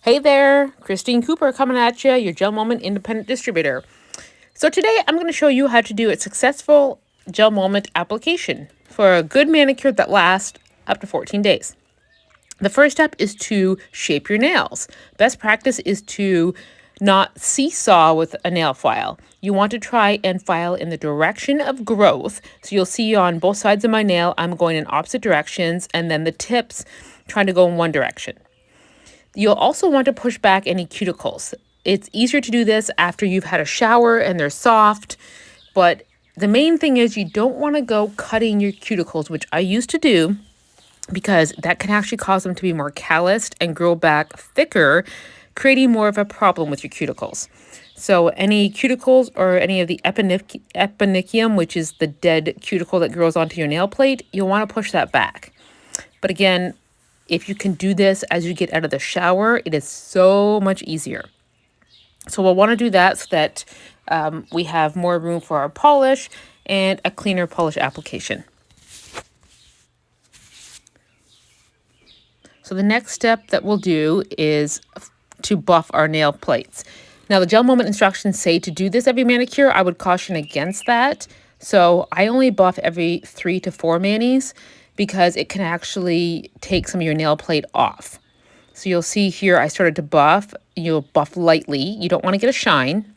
Hey there, Christine Cooper coming at you, your GelMoment independent distributor. So today I'm going to show you how to do a successful GelMoment application for a good manicure that lasts up to 14 days. The first step is to shape your nails. Best practice is to not seesaw with a nail file. You want to try and file in the direction of growth. So you'll see on both sides of my nail, I'm going in opposite directions, and then the tips trying to go in one direction. You'll also want to push back any cuticles. It's easier to do this after you've had a shower and they're soft, but the main thing is you don't want to go cutting your cuticles, which I used to do, because that can actually cause them to be more calloused and grow back thicker, creating more of a problem with your cuticles. So any cuticles or any of the eponychium, which is the dead cuticle that grows onto your nail plate, you'll want to push that back. But again, if you can do this as you get out of the shower, it is so much easier. So we'll want to do that so that we have more room for our polish and a cleaner polish application. So the next step that we'll do is to buff our nail plates. Now the GelMoment instructions say to do this every manicure. I would caution against that. So I only buff every 3 to 4 manis because it can actually take some of your nail plate off. So you'll see here I started to buff. You'll buff lightly. You don't want to get a shine.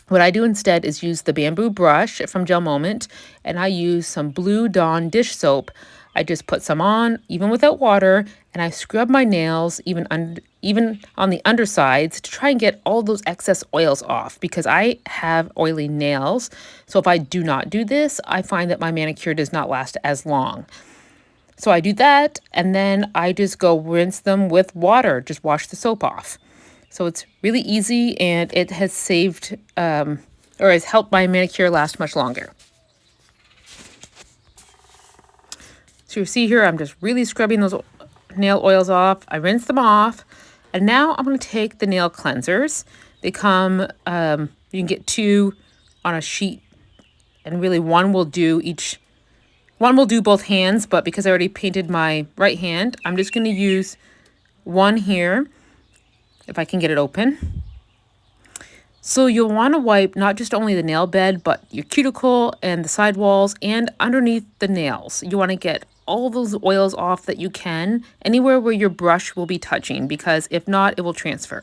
What I do instead is use the bamboo brush from GelMoment, and I use some Blue Dawn dish soap. I just put some on, even without water, and I scrub my nails even on the undersides to try and get all those excess oils off, because I have oily nails. So if I do not do this, I find that my manicure does not last as long. So I do that, and then I just go rinse them with water, just wash the soap off. So it's really easy, and it has saved or has helped my manicure last much longer. So you see here, I'm just really scrubbing those nail oils off. I rinse them off, and now I'm going to take the nail cleansers. They come, you can get 2 on a sheet, and really one will do both hands, but because I already painted my right hand, I'm just going to use one here, if I can get it open. So you'll want to wipe not just only the nail bed, but your cuticle and the sidewalls and underneath the nails. You want to get all those oils off that you can, anywhere where your brush will be touching, because if not, it will transfer.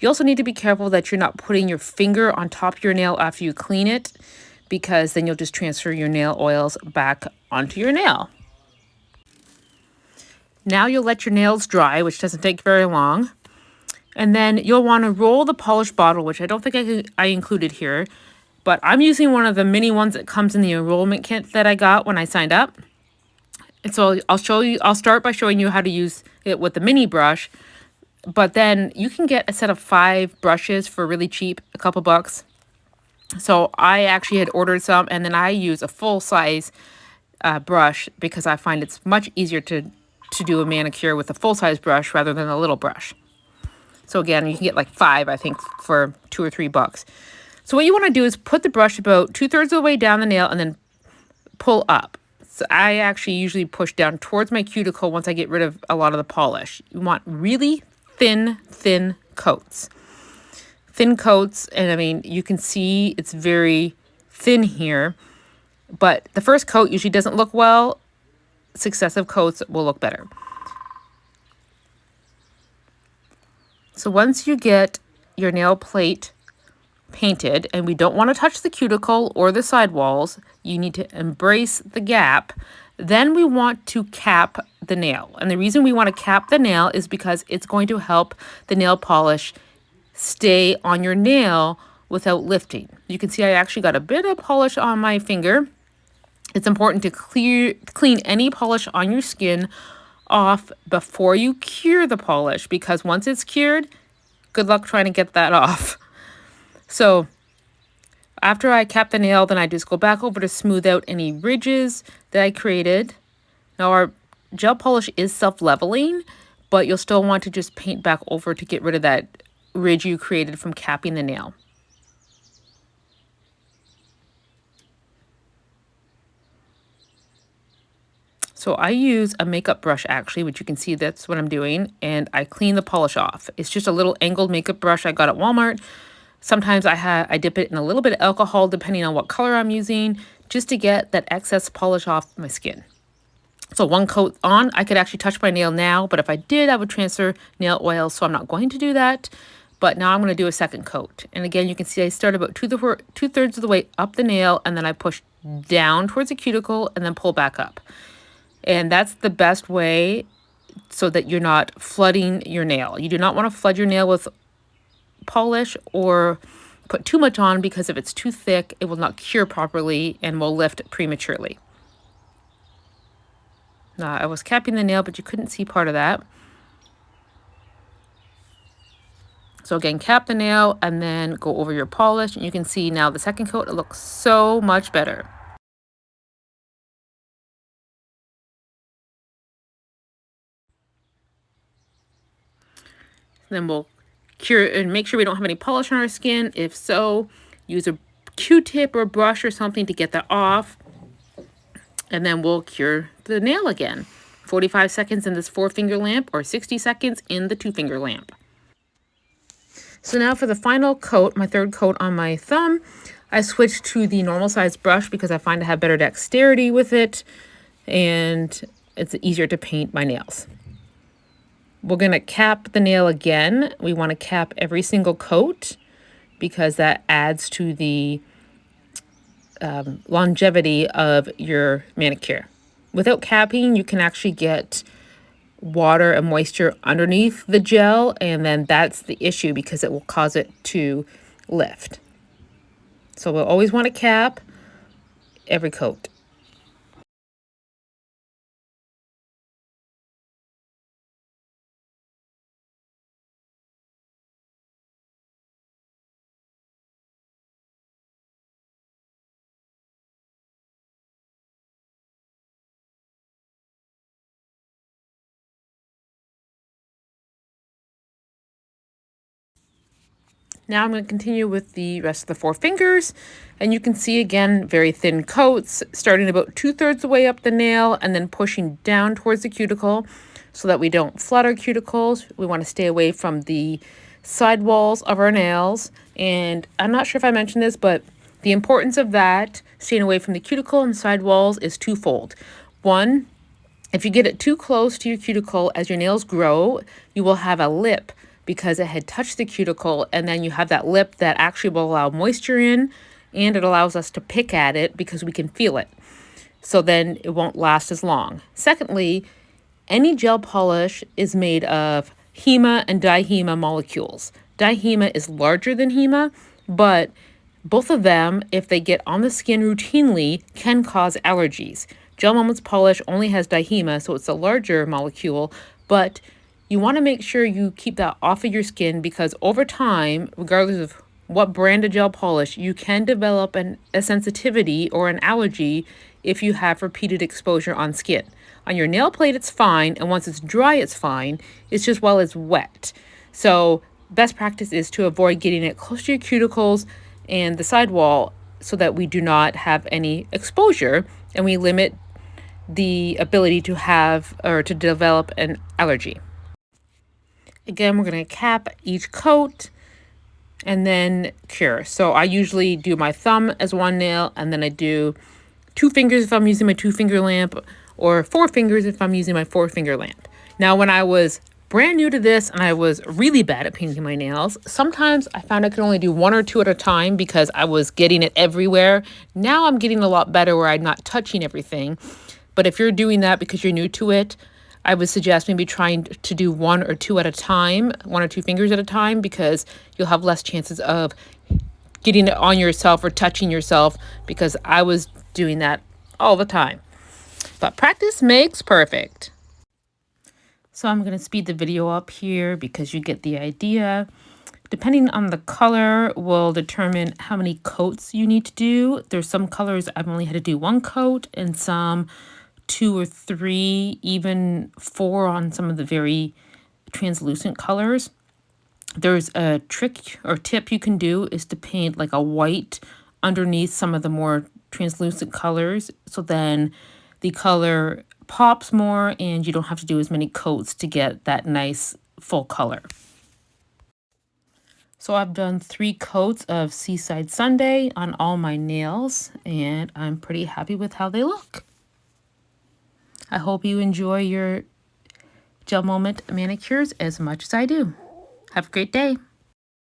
You also need to be careful that you're not putting your finger on top of your nail after you clean it, because then you'll just transfer your nail oils back onto your nail. Now you'll let your nails dry, which doesn't take very long. And then you'll want to roll the polish bottle, which I don't think I included here, but I'm using one of the mini ones that comes in the enrollment kit that I got when I signed up. And so I'll start by showing you how to use it with the mini brush, but then you can get a set of 5 brushes for really cheap, a couple bucks. So I actually had ordered some, and then I use a full size brush because I find it's much easier to do a manicure with a full size brush rather than a little brush. So again, you can get like 5, I think, for $2 or $3. So what you want to do is put the brush about 2/3 of the way down the nail and then pull up. So I actually usually push down towards my cuticle once I get rid of a lot of the polish. You want really thin coats. Thin coats, and I mean, you can see it's very thin here, but the first coat usually doesn't look well. Successive coats will look better. So once you get your nail plate painted, and we don't want to touch the cuticle or the sidewalls, you need to embrace the gap. Then we want to cap the nail. And the reason we want to cap the nail is because it's going to help the nail polish stay on your nail without lifting. You can see I actually got a bit of polish on my finger. It's important to clean any polish on your skin off before you cure the polish, because once it's cured, good luck trying to get that off. So after I cap the nail, then I just go back over to smooth out any ridges that I created. Now our gel polish is self-leveling, but you'll still want to just paint back over to get rid of that ridge you created from capping the nail. So I use a makeup brush actually, which you can see that's what I'm doing, and I clean the polish off. It's just a little angled makeup brush I got at Walmart. Sometimes I dip it in a little bit of alcohol depending on what color I'm using, just to get that excess polish off my skin. So one coat on, I could actually touch my nail now, but if I did, I would transfer nail oil, so I'm not going to do that. But now I'm going to do a second coat. And again, you can see I start about two-thirds of the way up the nail, and then I push down towards the cuticle and then pull back up. And that's the best way so that you're not flooding your nail. You do not want to flood your nail with polish or put too much on, because if it's too thick, it will not cure properly and will lift prematurely. Now, I was capping the nail, but you couldn't see part of that. So again, cap the nail and then go over your polish. And you can see now the second coat, it looks so much better. Then we'll cure and make sure we don't have any polish on our skin. If so, use a Q-tip or brush or something to get that off. And then we'll cure the nail again. 45 seconds in this 4-finger lamp or 60 seconds in the 2-finger lamp. So now for the final coat, my third coat on my thumb, I switched to the normal size brush because I find I have better dexterity with it and it's easier to paint my nails. We're going to cap the nail again. We want to cap every single coat because that adds to the longevity of your manicure. Without capping, you can actually get water and moisture underneath the gel, and then that's the issue because it will cause it to lift. So we'll always want to cap every coat. Now I'm going to continue with the rest of the 4 fingers, and you can see again very thin coats starting about 2/3 of the way up the nail and then pushing down towards the cuticle so that we don't flood our cuticles. We want to stay away from the side walls of our nails, and I'm not sure if I mentioned this, but the importance of that, staying away from the cuticle and side walls, is twofold. One, if you get it too close to your cuticle as your nails grow, you will have a lip because it had touched the cuticle, and then you have that lip that actually will allow moisture in, and it allows us to pick at it because we can feel it. So then it won't last as long. Secondly, any gel polish is made of HEMA and DiHEMA molecules. DiHEMA is larger than HEMA, but both of them, if they get on the skin routinely, can cause allergies. GelMoment's polish only has DiHEMA, so it's a larger molecule, but you want to make sure you keep that off of your skin because over time, regardless of what brand of gel polish, you can develop a sensitivity or an allergy if you have repeated exposure on skin. On your nail plate, it's fine, and once it's dry, it's fine. It's just while it's wet. So best practice is to avoid getting it close to your cuticles and the sidewall so that we do not have any exposure and we limit the ability to have or to develop an allergy. Again, we're going to cap each coat and then cure. So I usually do my thumb as one nail, and then I do 2 fingers if I'm using my 2-finger lamp, or 4 fingers if I'm using my 4-finger lamp. Now, when I was brand new to this and I was really bad at painting my nails, sometimes I found I could only do 1 or 2 at a time because I was getting it everywhere. Now I'm getting a lot better where I'm not touching everything. But if you're doing that because you're new to it, I would suggest maybe trying to do 1 or 2 at a time, 1 or 2 fingers at a time, because you'll have less chances of getting it on yourself or touching yourself, because I was doing that all the time. But practice makes perfect. So I'm going to speed the video up here because you get the idea. Depending on the color will determine how many coats you need to do. There's some colors I've only had to do 1 coat, and some 2 or 3, even 4 on some of the very translucent colors. There's a trick or tip you can do is to paint like a white underneath some of the more translucent colors. So then the color pops more and you don't have to do as many coats to get that nice full color. So I've done 3 coats of Seaside Sundae on all my nails, and I'm pretty happy with how they look. I hope you enjoy your GelMoment manicures as much as I do. Have a great day.